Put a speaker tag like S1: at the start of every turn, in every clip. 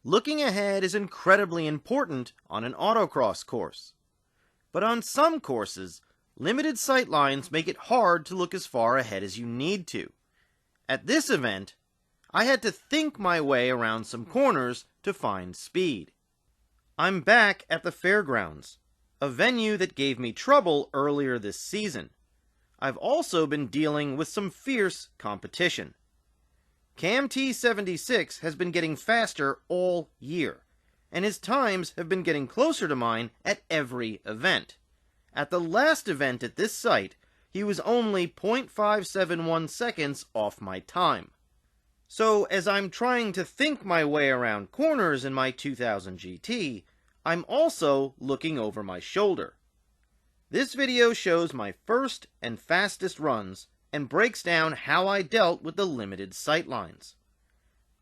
S1: Looking ahead is incredibly important on an autocross course. But on some courses, limited sight lines make it hard to look as far ahead as you need to. At this event, I had to think my way around some corners to find speed. I'm back at the fairgrounds, a venue that gave me trouble earlier this season. I've also been dealing with some fierce competition. Cam T76 has been getting faster all year, and his times have been getting closer to mine at every event. At the last event at this site, he was only 0.571 seconds off my time. So as I'm trying to think my way around corners in my 2000 GT, I'm also looking over my shoulder. This video shows my first and fastest runs and breaks down how I dealt with the limited sight lines.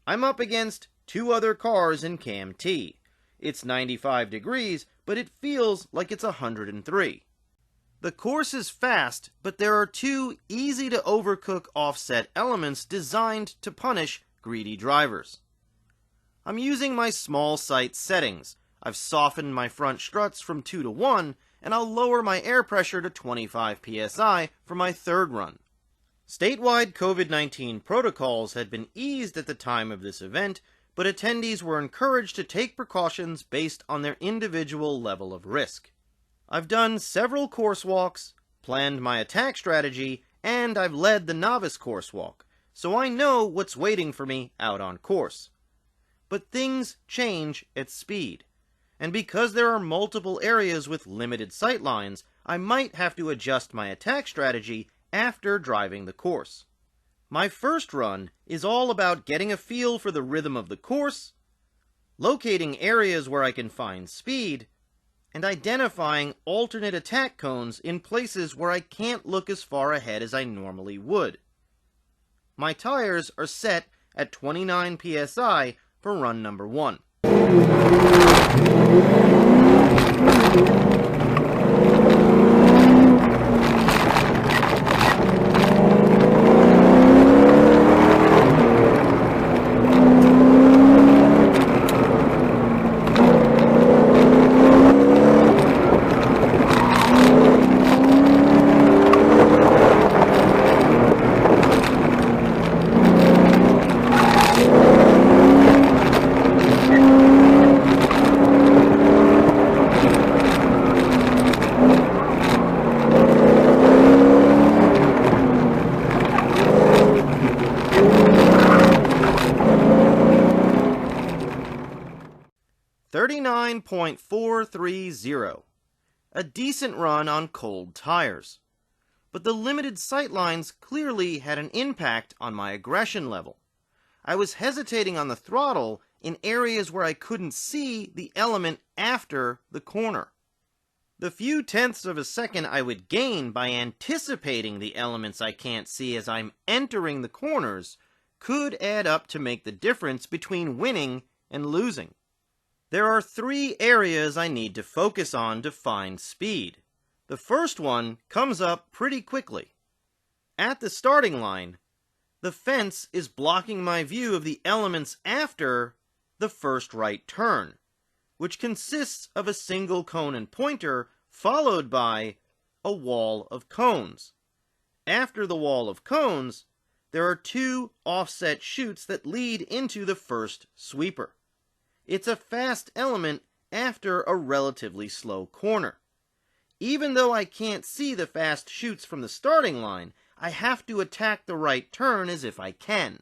S1: I'm up against two other cars in Cam T. It's 95 degrees, but it feels like it's 103. The course is fast, but there are two easy-to-overcook offset elements designed to punish greedy drivers. I'm using my small sight settings. I've softened my front struts from 2 to 1, and I'll lower my air pressure to 25 psi for my third run. Statewide COVID-19 protocols had been eased at the time of this event, but attendees were encouraged to take precautions based on their individual level of risk. I've done several course walks, planned my attack strategy, and I've led the novice course walk, so I know what's waiting for me out on course. But things change at speed, and because there are multiple areas with limited sight lines, I might have to adjust my attack strategy after driving the course. My first run is all about getting a feel for the rhythm of the course, locating areas where I can find speed, and identifying alternate attack cones in places where I can't look as far ahead as I normally would. My tires are set at 29 psi for run number 1. .430. A decent run on cold tires. But the limited sight lines clearly had an impact on my aggression level. I was hesitating on the throttle in areas where I couldn't see the element after the corner. The few tenths of a second I would gain by anticipating the elements I can't see as I'm entering the corners could add up to make the difference between winning and losing. There are 3 areas I need to focus on to find speed. The first one comes up pretty quickly. At the starting line, the fence is blocking my view of the elements after the first right turn, which consists of a single cone and pointer followed by a wall of cones. After the wall of cones, there are 2 offset chutes that lead into the first sweeper. It's a fast element after a relatively slow corner. Even though I can't see the fast chutes from the starting line, I have to attack the right turn as if I can.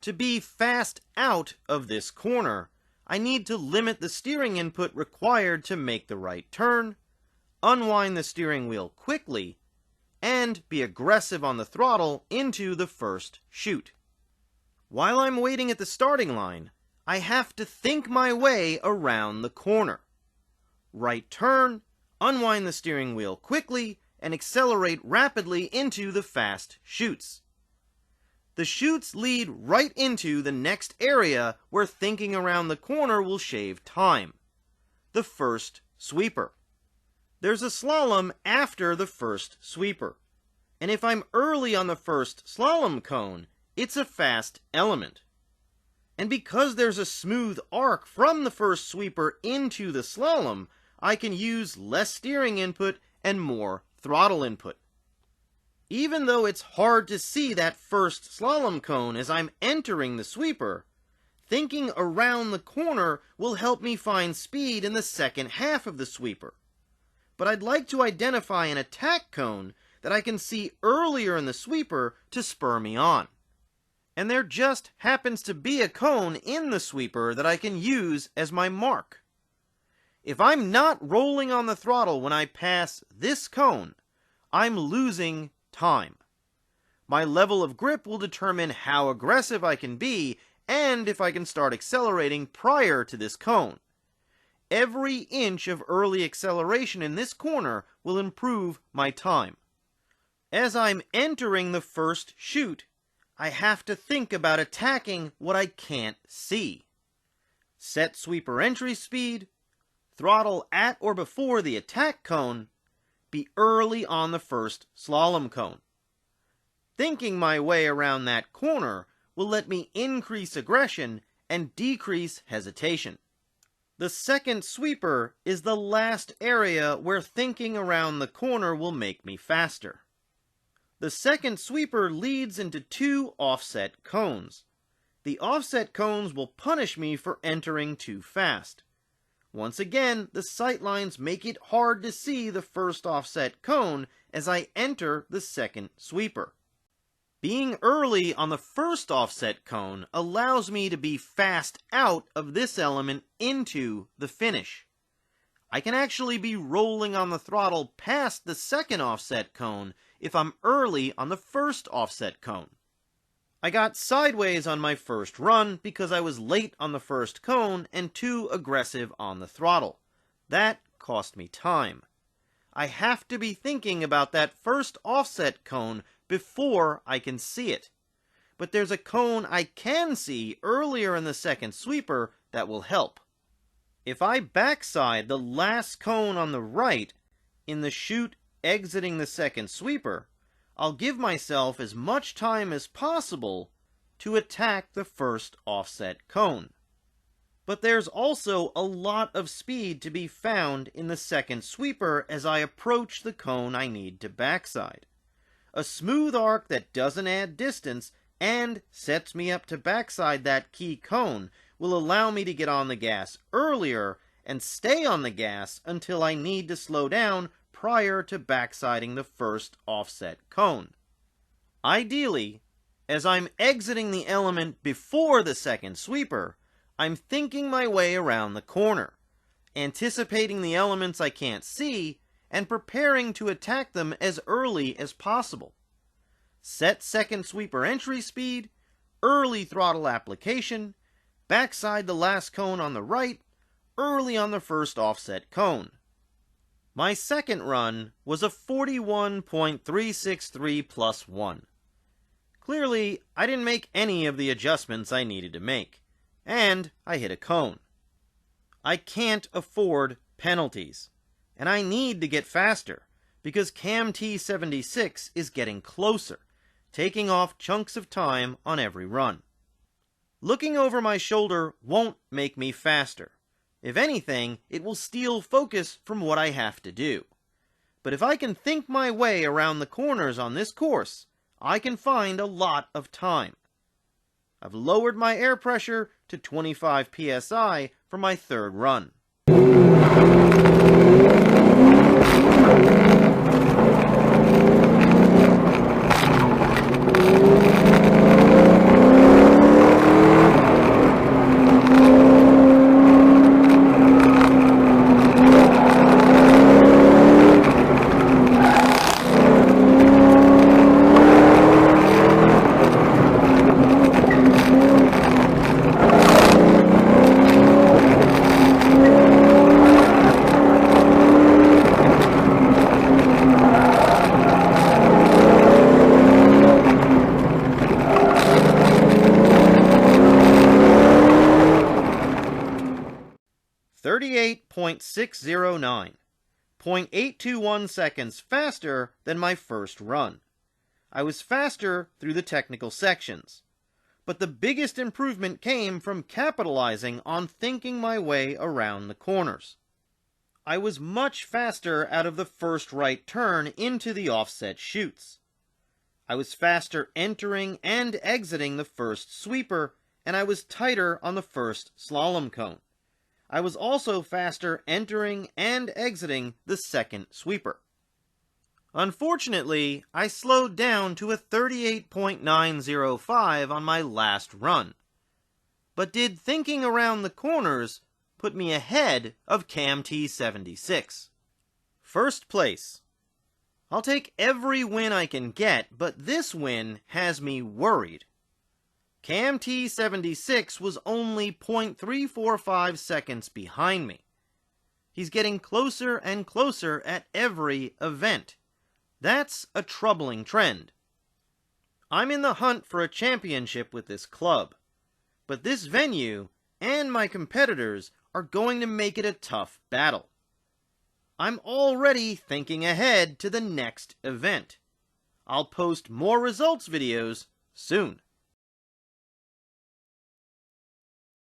S1: To be fast out of this corner, I need to limit the steering input required to make the right turn, unwind the steering wheel quickly, and be aggressive on the throttle into the first chute. While I'm waiting at the starting line, I have to think my way around the corner. Right turn, unwind the steering wheel quickly, and accelerate rapidly into the fast chutes. The chutes lead right into the next area where thinking around the corner will shave time. The first sweeper. There's a slalom after the first sweeper, and if I'm early on the first slalom cone, it's a fast element. And because there's a smooth arc from the first sweeper into the slalom, I can use less steering input and more throttle input. Even though it's hard to see that first slalom cone as I'm entering the sweeper, thinking around the corner will help me find speed in the second half of the sweeper. But I'd like to identify an attack cone that I can see earlier in the sweeper to spur me on. And there just happens to be a cone in the sweeper that I can use as my mark. If I'm not rolling on the throttle when I pass this cone, I'm losing time. My level of grip will determine how aggressive I can be and if I can start accelerating prior to this cone. Every inch of early acceleration in this corner will improve my time. As I'm entering the first chute, I have to think about attacking what I can't see. Set sweeper entry speed, throttle at or before the attack cone, be early on the first slalom cone. Thinking my way around that corner will let me increase aggression and decrease hesitation. The second sweeper is the last area where thinking around the corner will make me faster. The second sweeper leads into two offset cones. The offset cones will punish me for entering too fast. Once again, the sightlines make it hard to see the first offset cone as I enter the second sweeper. Being early on the first offset cone allows me to be fast out of this element into the finish. I can actually be rolling on the throttle past the second offset cone if I'm early on the first offset cone. I got sideways on my first run because I was late on the first cone and too aggressive on the throttle. That cost me time. I have to be thinking about that first offset cone before I can see it. But there's a cone I can see earlier in the second sweeper that will help. If I backside the last cone on the right in the chute exiting the second sweeper, I'll give myself as much time as possible to attack the first offset cone. But there's also a lot of speed to be found in the second sweeper as I approach the cone I need to backside. A smooth arc that doesn't add distance and sets me up to backside that key cone will allow me to get on the gas earlier and stay on the gas until I need to slow down prior to backsiding the first offset cone. Ideally, as I'm exiting the element before the second sweeper, I'm thinking my way around the corner, anticipating the elements I can't see, and preparing to attack them as early as possible. Set second sweeper entry speed, early throttle application, backside the last cone on the right, early on the first offset cone. My second run was a 41.363 plus 1. Clearly, I didn't make any of the adjustments I needed to make, and I hit a cone. I can't afford penalties, and I need to get faster, because Cam T76 is getting closer, taking off chunks of time on every run. Looking over my shoulder won't make me faster. If anything, it will steal focus from what I have to do. But if I can think my way around the corners on this course, I can find a lot of time. I've lowered my air pressure to 25 psi for my third run. .609, 0.821 seconds faster than my first run. I was faster through the technical sections, but the biggest improvement came from capitalizing on thinking my way around the corners. I was much faster out of the first right turn into the offset chutes. I was faster entering and exiting the first sweeper, and I was tighter on the first slalom cone. I was also faster entering and exiting the second sweeper. Unfortunately, I slowed down to a 38.905 on my last run. But did thinking around the corners put me ahead of Cam T76. First place. I'll take every win I can get, but this win has me worried. Cam T76 was only 0.345 seconds behind me. He's getting closer and closer at every event. That's a troubling trend. I'm in the hunt for a championship with this club, but this venue and my competitors are going to make it a tough battle. I'm already thinking ahead to the next event. I'll post more results videos soon.